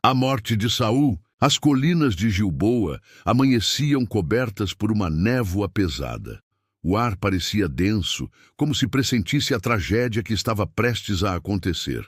À morte de Saul, as colinas de Gilboa amanheciam cobertas por uma névoa pesada. O ar parecia denso, como se pressentisse a tragédia que estava prestes a acontecer.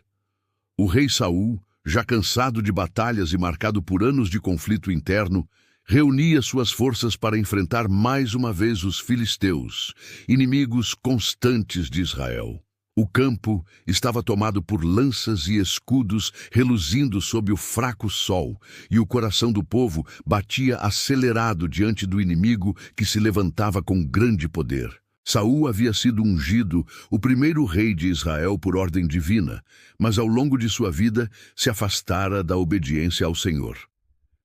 O rei Saul, já cansado de batalhas e marcado por anos de conflito interno, reunia suas forças para enfrentar mais uma vez os filisteus, inimigos constantes de Israel. O campo estava tomado por lanças e escudos reluzindo sob o fraco sol, e o coração do povo batia acelerado diante do inimigo que se levantava com grande poder. Saul havia sido ungido o primeiro rei de Israel por ordem divina, mas ao longo de sua vida se afastara da obediência ao Senhor.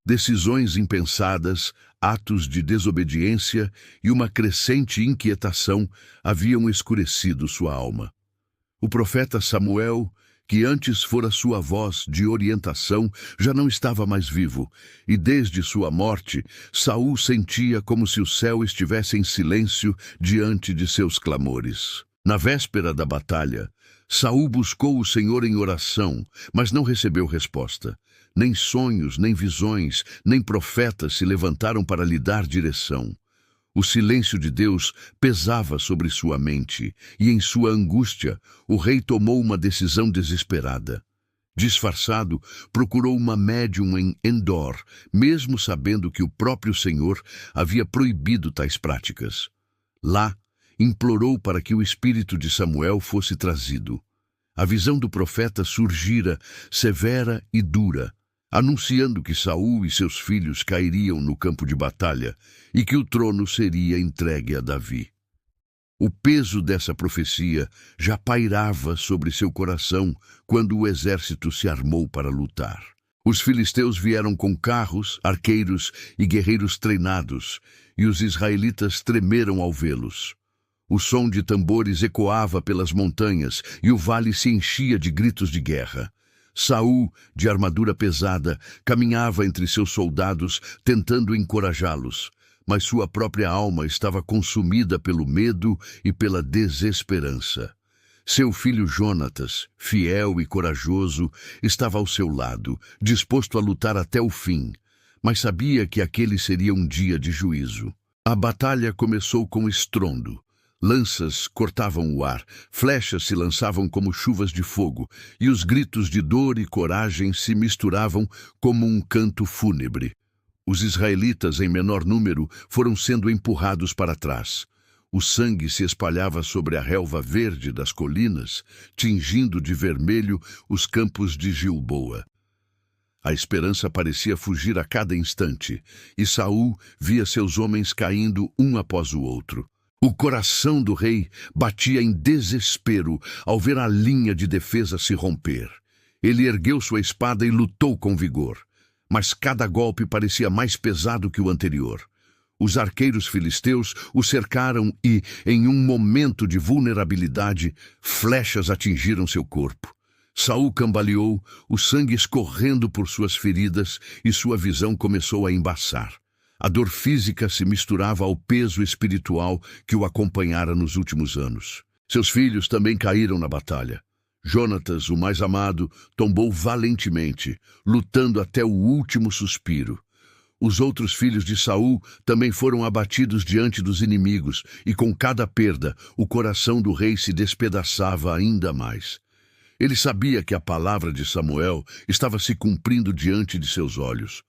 Decisões impensadas, atos de desobediência e uma crescente inquietação haviam escurecido sua alma. O profeta Samuel, que antes fora sua voz de orientação, já não estava mais vivo, e desde sua morte, Saul sentia como se o céu estivesse em silêncio diante de seus clamores. Na véspera da batalha, Saul buscou o Senhor em oração, mas não recebeu resposta. Nem sonhos, nem visões, nem profetas se levantaram para lhe dar direção. O silêncio de Deus pesava sobre sua mente, e em sua angústia, o rei tomou uma decisão desesperada. Disfarçado, procurou uma médium em Endor, mesmo sabendo que o próprio Senhor havia proibido tais práticas. Lá, implorou para que o espírito de Samuel fosse trazido. A visão do profeta surgira severa e dura, anunciando que Saul e seus filhos cairiam no campo de batalha e que o trono seria entregue a Davi. O peso dessa profecia já pairava sobre seu coração quando o exército se armou para lutar. Os filisteus vieram com carros, arqueiros e guerreiros treinados, e os israelitas tremeram ao vê-los. O som de tambores ecoava pelas montanhas e o vale se enchia de gritos de guerra. Saul, de armadura pesada, caminhava entre seus soldados, tentando encorajá-los, mas sua própria alma estava consumida pelo medo e pela desesperança. Seu filho Jonatas, fiel e corajoso, estava ao seu lado, disposto a lutar até o fim, mas sabia que aquele seria um dia de juízo. A batalha começou com estrondo. Lanças cortavam o ar, flechas se lançavam como chuvas de fogo, e os gritos de dor e coragem se misturavam como um canto fúnebre. Os israelitas, em menor número, foram sendo empurrados para trás. O sangue se espalhava sobre a relva verde das colinas, tingindo de vermelho os campos de Gilboa. A esperança parecia fugir a cada instante, e Saul via seus homens caindo um após o outro. O coração do rei batia em desespero ao ver a linha de defesa se romper. Ele ergueu sua espada e lutou com vigor, mas cada golpe parecia mais pesado que o anterior. Os arqueiros filisteus o cercaram e, em um momento de vulnerabilidade, flechas atingiram seu corpo. Saul cambaleou, o sangue escorrendo por suas feridas, e sua visão começou a embaçar. A dor física se misturava ao peso espiritual que o acompanhara nos últimos anos. Seus filhos também caíram na batalha. Jonatas, o mais amado, tombou valentemente, lutando até o último suspiro. Os outros filhos de Saul também foram abatidos diante dos inimigos, e com cada perda, o coração do rei se despedaçava ainda mais. Ele sabia que a palavra de Samuel estava se cumprindo diante de seus olhos.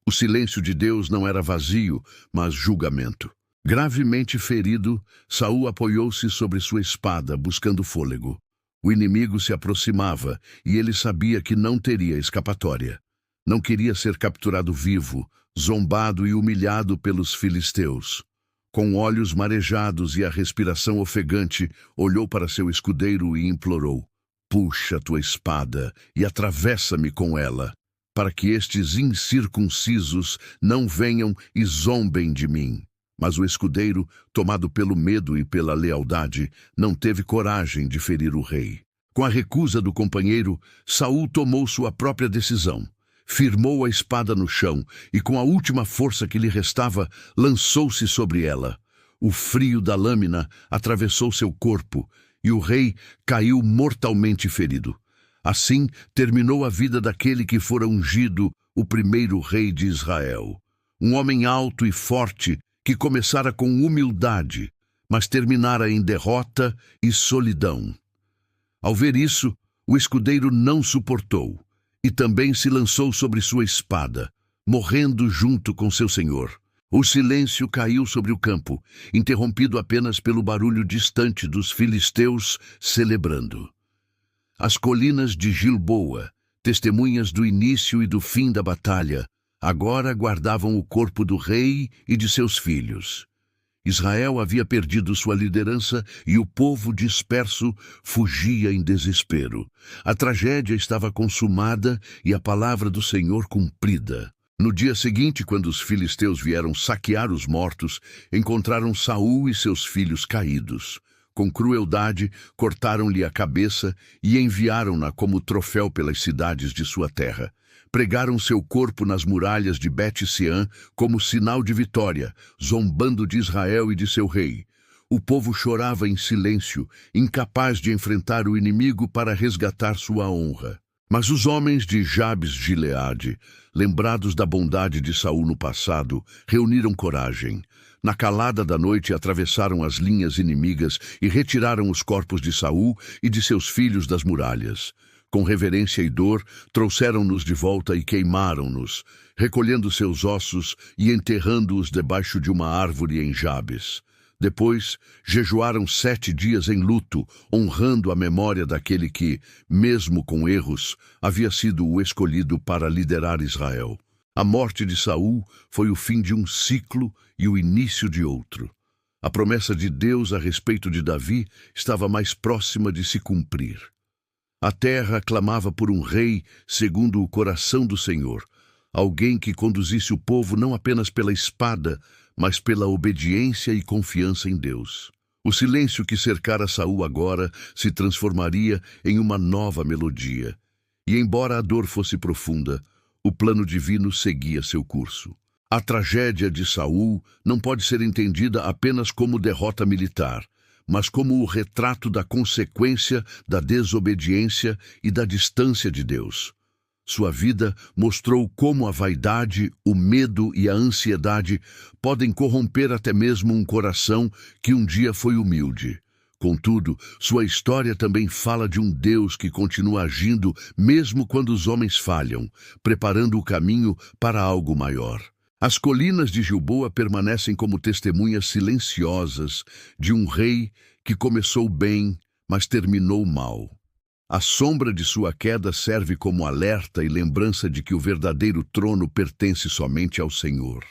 O silêncio de Deus não era vazio, mas julgamento. Gravemente ferido, Saul apoiou-se sobre sua espada, buscando fôlego. O inimigo se aproximava, e ele sabia que não teria escapatória. Não queria ser capturado vivo, zombado e humilhado pelos filisteus. Com olhos marejados e a respiração ofegante, olhou para seu escudeiro e implorou: "Puxa tua espada e atravessa-me com ela, para que estes incircuncisos não venham e zombem de mim." Mas o escudeiro, tomado pelo medo e pela lealdade, não teve coragem de ferir o rei. Com a recusa do companheiro, Saul tomou sua própria decisão. Firmou a espada no chão e, com a última força que lhe restava, lançou-se sobre ela. O frio da lâmina atravessou seu corpo e o rei caiu mortalmente ferido. Assim terminou a vida daquele que fora ungido o primeiro rei de Israel. Um homem alto e forte que começara com humildade, mas terminara em derrota e solidão. Ao ver isso, o escudeiro não suportou e também se lançou sobre sua espada, morrendo junto com seu senhor. O silêncio caiu sobre o campo, interrompido apenas pelo barulho distante dos filisteus celebrando. As colinas de Gilboa, testemunhas do início e do fim da batalha, agora guardavam o corpo do rei e de seus filhos. Israel havia perdido sua liderança e o povo disperso fugia em desespero. A tragédia estava consumada e a palavra do Senhor cumprida. No dia seguinte, quando os filisteus vieram saquear os mortos, encontraram Saul e seus filhos caídos. Com crueldade, cortaram-lhe a cabeça e enviaram-na como troféu pelas cidades de sua terra. Pregaram seu corpo nas muralhas de Bet-Sean como sinal de vitória, zombando de Israel e de seu rei. O povo chorava em silêncio, incapaz de enfrentar o inimigo para resgatar sua honra. Mas os homens de Jabes-Gileade, lembrados da bondade de Saul no passado, reuniram coragem. Na calada da noite atravessaram as linhas inimigas e retiraram os corpos de Saul e de seus filhos das muralhas. Com reverência e dor, trouxeram-nos de volta e queimaram-nos, recolhendo seus ossos e enterrando-os debaixo de uma árvore em Jabes. Depois, jejuaram 7 dias em luto, honrando a memória daquele que, mesmo com erros, havia sido o escolhido para liderar Israel. A morte de Saul foi o fim de um ciclo e o início de outro. A promessa de Deus a respeito de Davi estava mais próxima de se cumprir. A terra clamava por um rei segundo o coração do Senhor, alguém que conduzisse o povo não apenas pela espada, mas pela obediência e confiança em Deus. O silêncio que cercara Saul agora se transformaria em uma nova melodia. E embora a dor fosse profunda, o plano divino seguia seu curso. A tragédia de Saul não pode ser entendida apenas como derrota militar, mas como o retrato da consequência da desobediência e da distância de Deus. Sua vida mostrou como a vaidade, o medo e a ansiedade podem corromper até mesmo um coração que um dia foi humilde. Contudo, sua história também fala de um Deus que continua agindo mesmo quando os homens falham, preparando o caminho para algo maior. As colinas de Gilboa permanecem como testemunhas silenciosas de um rei que começou bem, mas terminou mal. A sombra de sua queda serve como alerta e lembrança de que o verdadeiro trono pertence somente ao Senhor.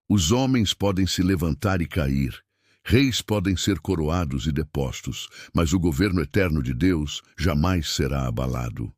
Os homens podem se levantar e cair, reis podem ser coroados e depostos, mas o governo eterno de Deus jamais será abalado.